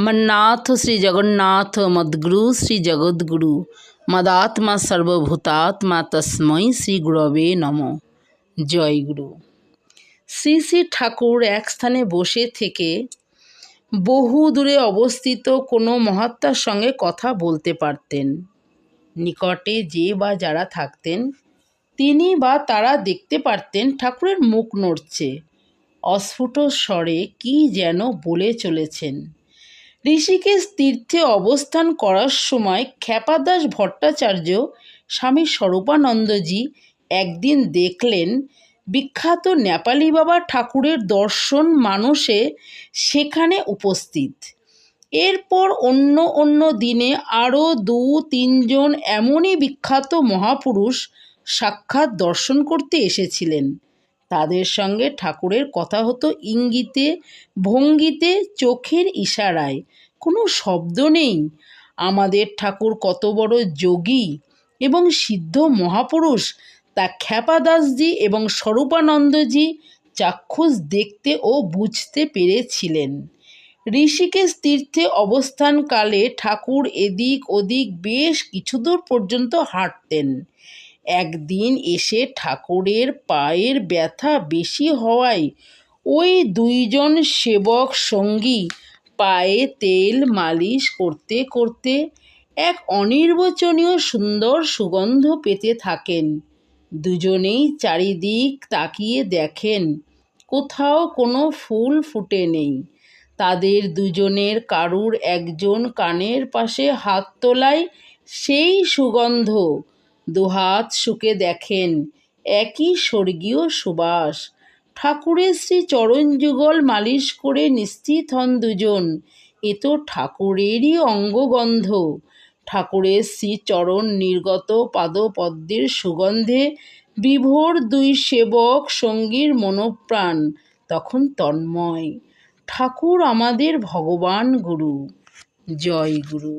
मन्नाथ श्री जगन्नाथ मद्गुरु श्री जगद्गुरु मदात्मा सर्वभूतात्मा तस्मै শ্রী গুরবে নমঃ। জয় গুরু। শ্রী শ্রী ঠাকুর এক স্থানে বসে থেকে বহু দূরে অবস্থিত কোনো মহাত্মার সঙ্গে কথা বলতে পারতেন। নিকটে যে বা যারা থাকতেন তিনি বা তারা দেখতে পারতেন ঠাকুরের মুখ নড়ছে, অস্ফুট স্বরে কি যেন বলে চলেছেন। ঋষিকেশ তীর্থে অবস্থান করার সময় ক্ষেপাদাস ভট্টাচার্য স্বামী স্বরূপানন্দজি একদিন দেখলেন বিখ্যাত নেপালি বাবা ঠাকুরের দর্শন মানুষে সেখানে উপস্থিত। এরপর অন্য অন্য দিনে আরও 2-3 জন এমনই বিখ্যাত মহাপুরুষ সাক্ষাৎ দর্শন করতে এসেছিলেন। তাদের সঙ্গে ঠাকুরের কথা হতো ইঙ্গিতে, ভঙ্গিতে, চোখের ইশারায়, কোনো শব্দ নেই। আমাদের ঠাকুর কত বড় যোগী এবং সিদ্ধ মহাপুরুষ তা ক্ষেপাদাসজি এবং স্বরূপানন্দজি চাক্ষুষ দেখতে ও বুঝতে পেরেছিলেন। ঋষিকেশ তীর্থে অবস্থানকালে ঠাকুর এদিক ওদিক বেশ কিছু দূর পর্যন্ত হাঁটতেন। একদিন এসে ঠাকুরের পায়ের ব্যথা বেশি হওয়ায় ওই 2 জন সেবক সঙ্গী পায়ে তেল মালিশ করতে করতে এক অনির্বচনীয় সুন্দর সুগন্ধ পেতে থাকেন। দুজনেই চারিদিক তাকিয়ে দেখেন কোথাও কোনো ফুল ফুটে নেই। তাদের দুজনের কারুর একজন কানের পাশে হাত তোলায় সেই সুগন্ধ। দুহাত শুকে দেখেন একই স্বর্গীয় সুবাস। ঠাকুরের শ্রী চরণযুগল মালিশ করে নিশ্চিত হন দুজন, এ তো ঠাকুরেরই অঙ্গগন্ধ। ঠাকুরের শ্রী চরণ নির্গত পাদপদ্মের সুগন্ধে বিভোর 2 সেবক সঙ্গীর মনোপ্রাণ তখন তন্ময়। ঠাকুর আমাদের ভগবান গুরু। জয় গুরু।